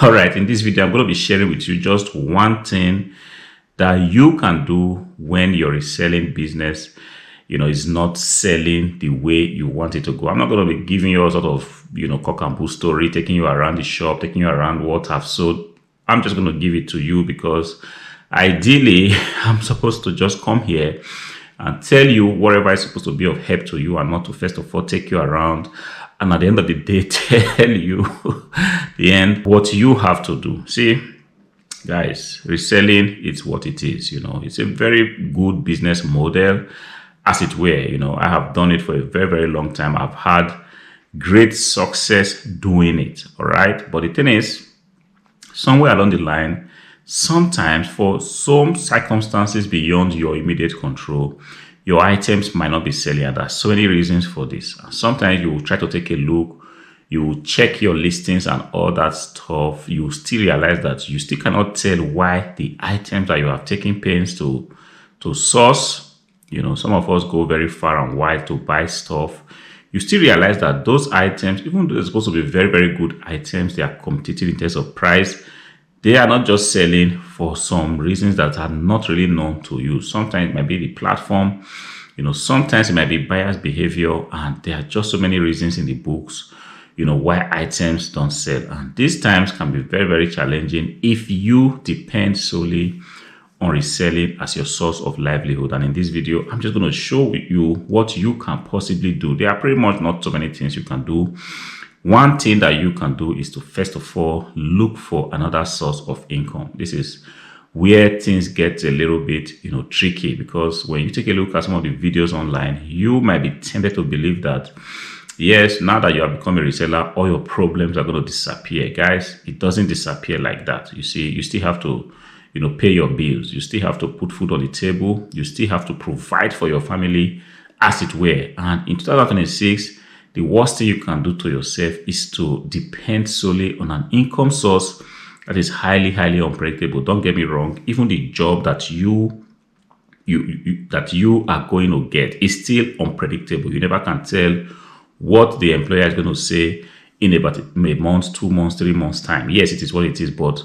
All right, in this video, I'm going to be sharing with you just one thing that you can do when your reselling business, is not selling the way you want it to go. I'm not going to be giving you a sort of, cock and bull story, taking you around the shop, taking you around what I've sold. I'm just going to give it to you because ideally, I'm supposed to just come here and tell you whatever is supposed to be of help to you and not to first of all take you around and at the end of the day tell you the end what you have to do. See, guys, reselling, it's what it is. It's a very good business model, as it were. I have done it for a very, very long time. I've had great success doing it. All right, but the thing is, somewhere along the line, sometimes for some circumstances beyond your immediate control, your items might not be selling, and there's so many reasons for this. And sometimes you will try to take a look, you will check your listings and all that stuff. You will still realize that you still cannot tell why the items that you have taken pains to source. Some of us go very far and wide to buy stuff. You still realize that those items, even though they're supposed to be very, very good items, they are competitive in terms of price. They are not just selling for some reasons that are not really known to you. Sometimes it might be the platform, sometimes it might be buyer's behavior, and there are just so many reasons in the books, why items don't sell. And these times can be very, very challenging if you depend solely on reselling as your source of livelihood. And in this video, I'm just going to show you what you can possibly do. There are pretty much not so many things you can do. One thing that you can do is to first of all look for another source of income. This is where things get a little bit tricky, because when you take a look at some of the videos online, you might be tempted to believe that yes, now that you have become a reseller, all your problems are going to disappear. Guys, it doesn't disappear like that. You see, you still have to pay your bills. You still have to put food on the table. You still have to provide for your family, as it were. And in 2026, the worst thing you can do to yourself is to depend solely on an income source that is highly, highly unpredictable. Don't get me wrong. Even the job that you are going to get is still unpredictable. You never can tell what the employer is going to say in about a month, 2 months, 3 months time. Yes, it is what it is. But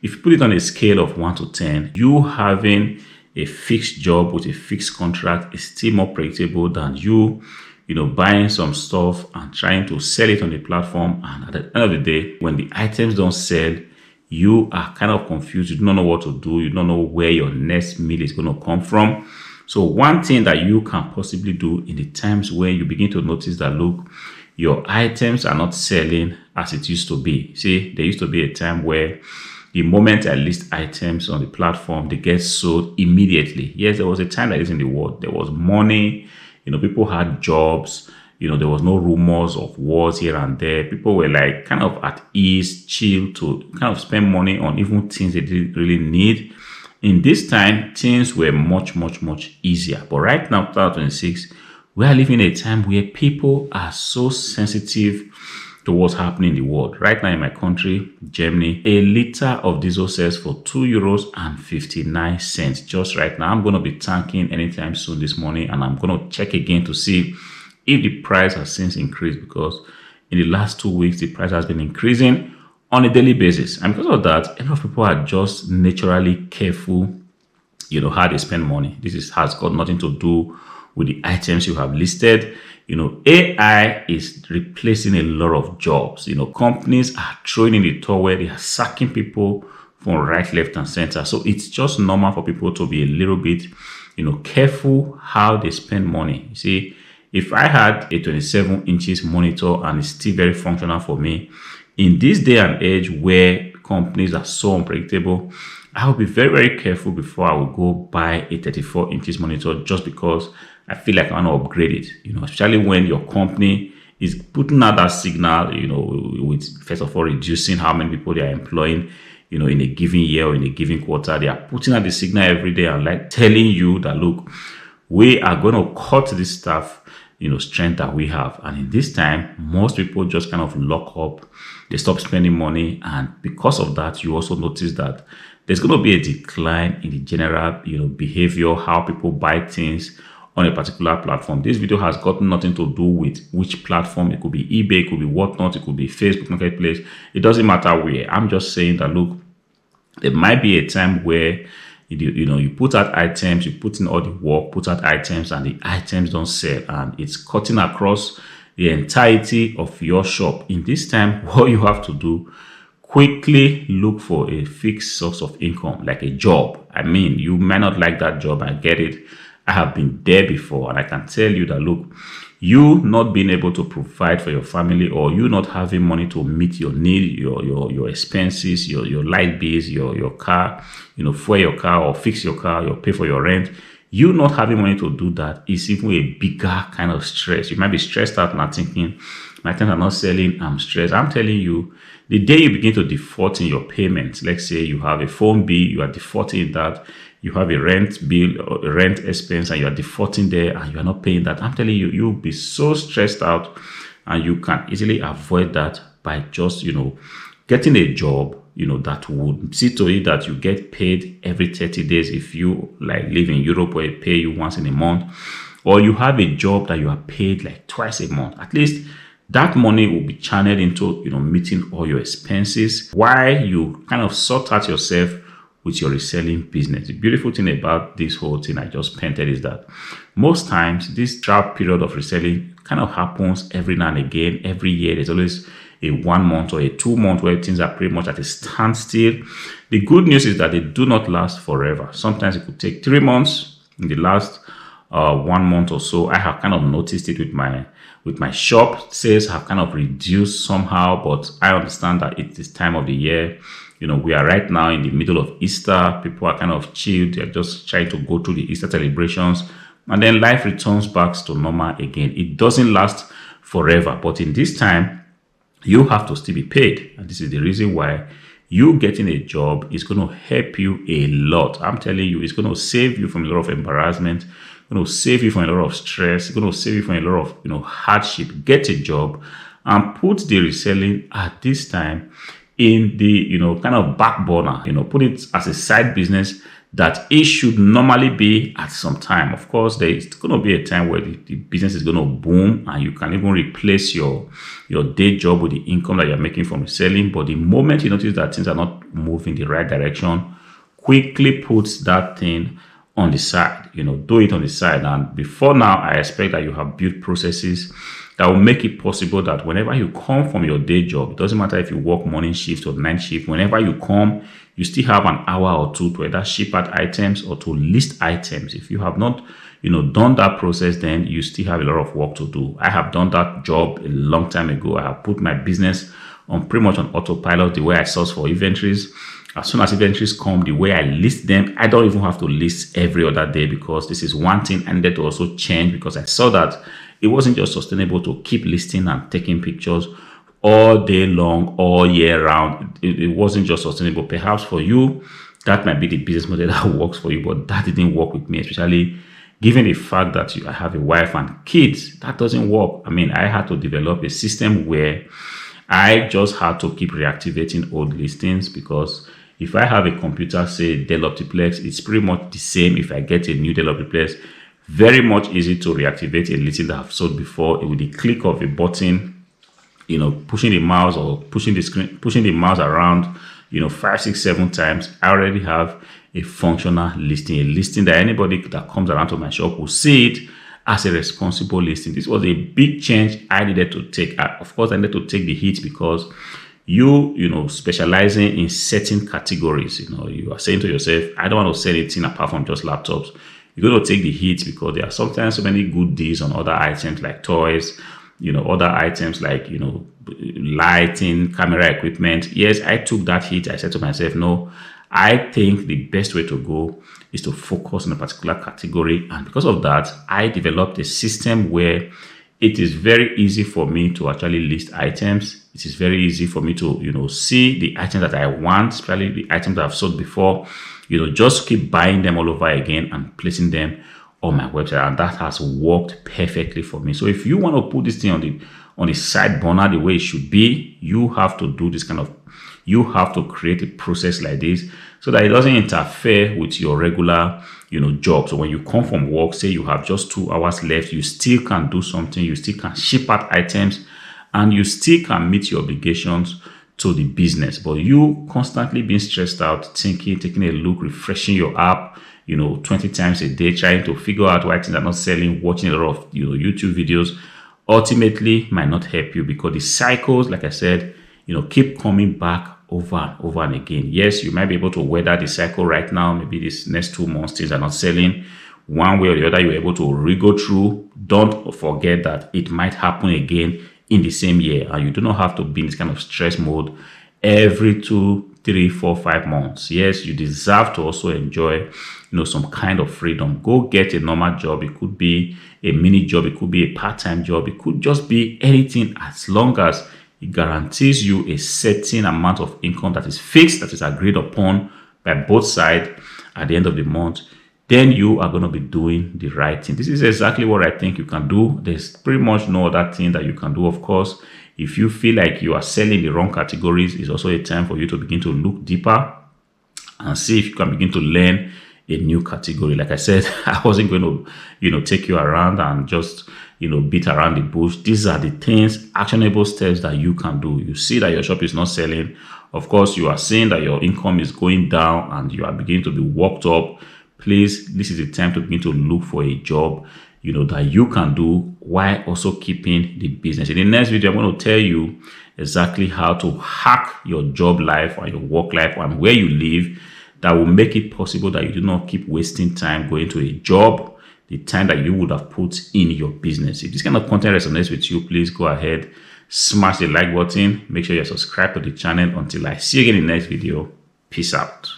if you put it on a scale of 1 to 10, you having a fixed job with a fixed contract is still more predictable than you buying some stuff and trying to sell it on the platform. And at the end of the day, when the items don't sell, you are kind of confused. You don't know what to do. You don't know where your next meal is going to come from. So one thing that you can possibly do in the times when you begin to notice that, look, your items are not selling as it used to be. See, there used to be a time where the moment I list items on the platform, they get sold immediately. Yes, there was a time like this in the world. There was money. People had jobs. There was no rumors of wars here and there. People were like kind of at ease, chill to kind of spend money on even things they didn't really need. In this time, things were much, much, much easier. But right now, 2026, we are living in a time where people are so sensitive to what's happening in the world. Right now in my country, Germany, a liter of diesel sells for €2.59 just right now. I'm going to be tanking anytime soon this morning, and I'm going to check again to see if the price has since increased, because in the last 2 weeks, the price has been increasing on a daily basis. And because of that, a lot of people are just naturally careful, how they spend money. Has got nothing to do with the items you have listed. AI is replacing a lot of jobs. Companies are throwing in the towel. They are sacking people from right, left, and center. So it's just normal for people to be a little bit, careful how they spend money. You see, if I had a 27 inches monitor and it's still very functional for me, in this day and age where companies are so unpredictable, I will be very, very careful before I will go buy a 34 inches monitor just because I feel like I want to upgrade it, especially when your company is putting out that signal, with first of all reducing how many people they are employing, in a given year or in a given quarter. They are putting out the signal every day and like telling you that, look, we are going to cut this staff, strength that we have. And in this time, most people just kind of lock up, they stop spending money. And because of that, you also notice that there's going to be a decline in the general, behavior, how people buy things, on a particular platform. This video has got nothing to do with which platform. It could be eBay, it could be whatnot, it could be Facebook Marketplace. It doesn't matter where. I'm just saying that, look, there might be a time where you put out items, you put in all the work, put out items, and the items don't sell, and it's cutting across the entirety of your shop. In this time, what you have to do, quickly look for a fixed source of income, like a job. I mean, you might not like that job, I get it. I have been there before, and I can tell you that, look, you not being able to provide for your family, or you not having money to meet your need, your expenses, your light bills, your car, fuel your car or fix your car, or pay for your rent, you not having money to do that is even a bigger kind of stress. You might be stressed out now thinking, my things are not selling, I'm stressed. I'm telling you, the day you begin to default in your payments, let's say you have a phone bill, you are defaulting in that, you have a rent bill or a rent expense, and you are defaulting there and you are not paying that, I'm telling you, you'll be so stressed out, and you can easily avoid that by just, getting a job, that would see to it that you get paid every 30 days if you like live in Europe, where it pay you once in a month, or you have a job that you are paid like twice a month. At least that money will be channeled into, meeting all your expenses while you kind of sort out yourself with your reselling business. The beautiful thing about this whole thing I just painted is that most times this drought period of reselling kind of happens every now and again. Every year there's always a 1 month or a 2 month where things are pretty much at a standstill. The good news is that they do not last forever. Sometimes it could take 3 months. In the last 1 month or so, I have kind of noticed it with my shop. Sales have kind of reduced somehow, but I understand that it is time of the year. We are right now in the middle of Easter. People are kind of chilled. They're just trying to go through the Easter celebrations, and then life returns back to normal again. It doesn't last forever, but in this time, you have to still be paid. And this is the reason why you getting a job is going to help you a lot. I'm telling you, it's going to save you from a lot of embarrassment. It's going to save you from a lot of stress. It's going to save you from a lot of hardship. Get a job and put the reselling at this time in the kind of back burner. Put it as a side business that it should normally be at some time. Of course, there's going to be a time where the business is going to boom, and you can even replace your day job with the income that you're making from selling. But the moment you notice that things are not moving in the right direction, quickly put that thing on the side. Do it on the side. And before now, I expect that you have built processes that will make it possible that whenever you come from your day job, it doesn't matter if you work morning shift or night shift, whenever you come, you still have an hour or two to either ship out items or to list items. If you have not, done that process, then you still have a lot of work to do. I have done that job a long time ago. I have put my business on pretty much on autopilot, the way I source for inventories. As soon as inventories come, the way I list them, I don't even have to list every other day, because this is one thing I needed to also change, because I saw that it wasn't just sustainable to keep listing and taking pictures all day long, all year round. It wasn't just sustainable. Perhaps for you, that might be the business model that works for you, but that didn't work with me, especially given the fact that I have a wife and kids. That doesn't work. I mean, I had to develop a system where I just had to keep reactivating old listings, because if I have a computer, say Dell Optiplex, it's pretty much the same. If I get a new Dell Optiplex, very much easy to reactivate a listing that I've sold before with the click of a button, pushing the mouse or pushing the mouse around, 5, 6, 7 times. I already have a functional listing, a listing that anybody that comes around to my shop will see it as a responsible listing. This was a big change I needed to take. Of course, I needed to take the hit, because you specializing in certain categories, you are saying to yourself, I don't want to sell anything apart from just laptops. You're going to take the hit, because there are sometimes so many good deals on other items like toys, other items like, lighting, camera equipment. Yes, I took that hit. I said to myself, no, I think the best way to go is to focus on a particular category. And because of that, I developed a system where it is very easy for me to actually list items. It is very easy for me to, see the items that I want, especially the items that I've sold before, just keep buying them all over again and placing them on my website. And that has worked perfectly for me. So if you want to put this thing on the side burner the way it should be, you have to do this kind of, You have to create a process like this so that it doesn't interfere with your regular, job. So when you come from work, say you have just 2 hours left, you still can do something, you still can ship out items, and you still can meet your obligations to the business. But you constantly being stressed out, thinking, taking a look, refreshing your app, 20 times a day, trying to figure out why things are not selling, watching a lot of, YouTube videos, ultimately might not help you, because the cycles, like I said, keep coming back over and over and again. Yes, you might be able to weather the cycle right now. Maybe this next 2 months, things are not selling. One way or the other, you're able to re-go through. Don't forget that it might happen again in the same year, and you do not have to be in this kind of stress mode every 2, 3, 4, 5 months. Yes, you deserve to also enjoy, some kind of freedom. Go get a normal job. It could be a mini job. It could be a part-time job. It could just be anything, as long as it guarantees you a certain amount of income that is fixed, that is agreed upon by both sides at the end of the month. Then you are going to be doing the right thing. This is exactly what I think you can do. There's pretty much no other thing that you can do. Of course, if you feel like you are selling the wrong categories, it's also a time for you to begin to look deeper and see if you can begin to learn a new category. Like I said, I wasn't going to, take you around and just, beat around the bush. These are the things, actionable steps that you can do. You see that your shop is not selling. Of course, you are seeing that your income is going down and you are beginning to be worked up. Please, this is the time to begin to look for a job, that you can do while also keeping the business. In the next video, I'm going to tell you exactly how to hack your job life or your work life and where you live, that will make it possible that you do not keep wasting time going to a job, the time that you would have put in your business. If this kind of content resonates with you, please go ahead, smash the like button. Make sure you're subscribed to the channel. Until I see you again in the next video. Peace out.